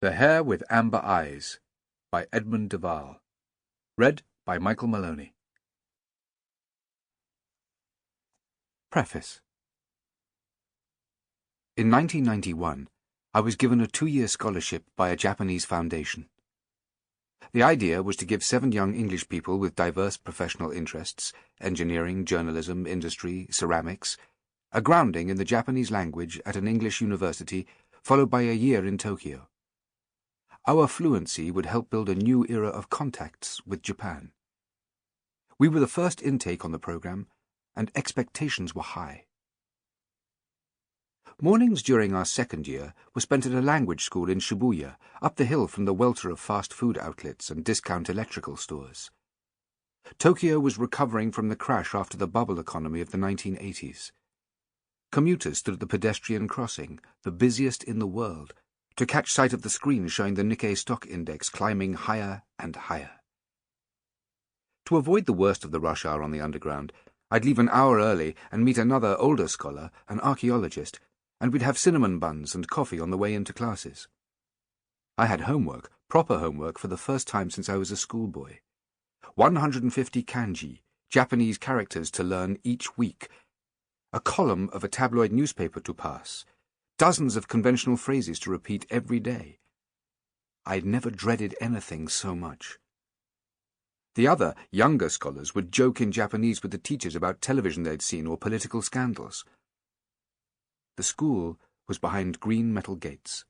The Hare with Amber Eyes by Edmund de Waal. Read by Maloney. Preface. In 1991, I was given a 2-year scholarship by a Japanese foundation. The idea was to give 7 young English people with diverse professional interests, engineering, journalism, industry, ceramics, a grounding in the Japanese language at an English university, followed by a year in Tokyo. Our fluency would help build a new era of contacts with Japan. We were the first intake on the program, and expectations were high. Mornings during our 2nd year were spent at a language school in Shibuya, up the hill from the welter of fast food outlets and discount electrical stores. Tokyo was recovering from the crash after the bubble economy of the 1980s. Commuters stood at the pedestrian crossing, the busiest in the world, to catch sight of the screen showing the Nikkei stock index climbing higher and higher. To avoid the worst of the rush hour on the underground, I'd leave an hour early and meet another older scholar, an archaeologist, and we'd have cinnamon buns and coffee on the way into classes. I had homework, proper homework, for the first time since I was a schoolboy. 150 kanji, Japanese characters to learn each week, a column of a tabloid newspaper to pass, dozens of conventional phrases to repeat every day. I'd never dreaded anything so much. The other, younger scholars would joke in Japanese with the teachers about television they'd seen or political scandals. The school was behind green metal gates,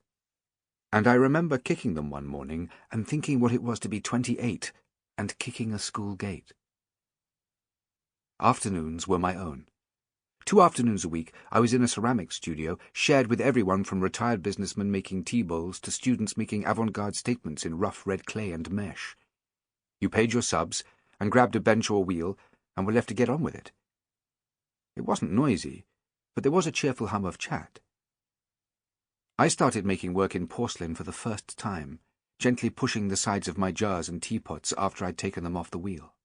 and I remember kicking them one morning and thinking what it was to be 28 and kicking a school gate. Afternoons were my own. 2 afternoons a week, I was in a ceramics studio, shared with everyone from retired businessmen making tea bowls to students making avant-garde statements in rough red clay and mesh. You paid your subs, and grabbed a bench or wheel, and were left to get on with it. It wasn't noisy, but there was a cheerful hum of chat. I started making work in porcelain for the first time, gently pushing the sides of my jars and teapots after I'd taken them off the wheel.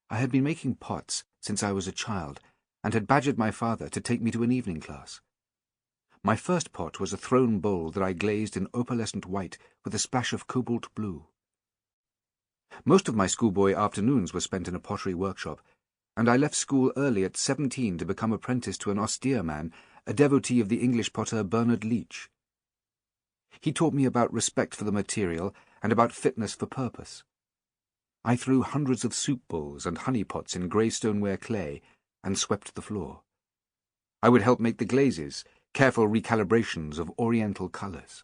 I had been making pots since I was a child, and had badgered my father to take me to an evening class. My first pot was a throne bowl that I glazed in opalescent white with a splash of cobalt blue. Most of my schoolboy afternoons were spent in a pottery workshop, and I left school early at 17 to become apprenticed to an austere man, a devotee of the English potter Bernard Leach. He taught me about respect for the material and about fitness for purpose. I threw hundreds of soup bowls and honey pots in grey stoneware clay and swept the floor. I would help make the glazes, careful recalibrations of oriental colours.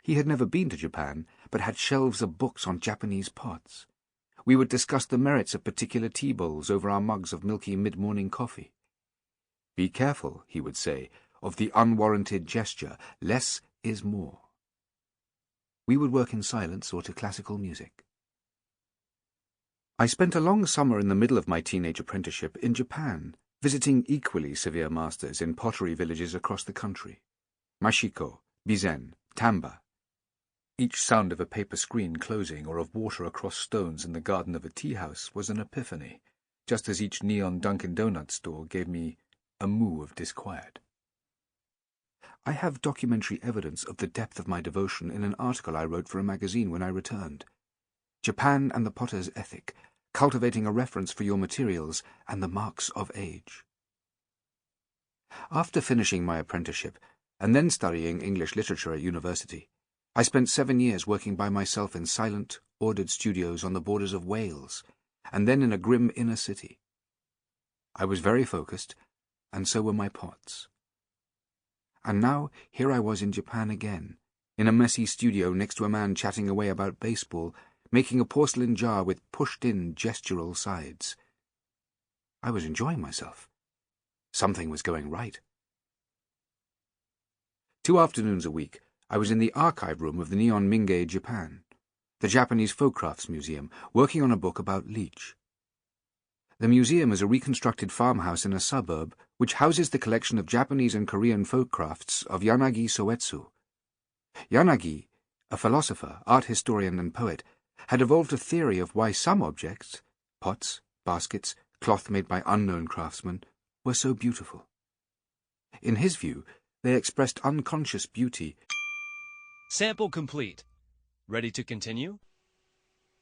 He had never been to Japan, but had shelves of books on Japanese pots. We would discuss the merits of particular tea bowls over our mugs of milky mid-morning coffee. Be careful, he would say, of the unwarranted gesture. Less is more. We would work in silence or to classical music. I spent a long summer in the middle of my teenage apprenticeship in Japan, visiting equally severe masters in pottery villages across the country. Mashiko, Bizen, Tamba. Each sound of a paper screen closing or of water across stones in the garden of a tea house was an epiphany, just as each neon Dunkin' Donuts store gave me a moo of disquiet. I have documentary evidence of the depth of my devotion in an article I wrote for a magazine when I returned. Japan and the Potter's Ethic, Cultivating a Reference for Your Materials and the Marks of Age. After finishing my apprenticeship, and then studying English literature at university, I spent 7 years working by myself in silent, ordered studios on the borders of Wales, and then in a grim inner city. I was very focused, and so were my pots. And now here I was in Japan again, in a messy studio next to a man chatting away about baseball, making a porcelain jar with pushed-in gestural sides. I was enjoying myself. Something was going right. 2 afternoons a week, I was in the archive room of the Nihon Mingei Japan, the Japanese folk crafts museum, working on a book about Leach. The museum is a reconstructed farmhouse in a suburb which houses the collection of Japanese and Korean folk crafts of Yanagi Soetsu. Yanagi, a philosopher, art historian and poet, had evolved a theory of why some objects, pots, baskets, cloth made by unknown craftsmen, were so beautiful. In his view, They expressed unconscious beauty. Sample complete. Ready to continue?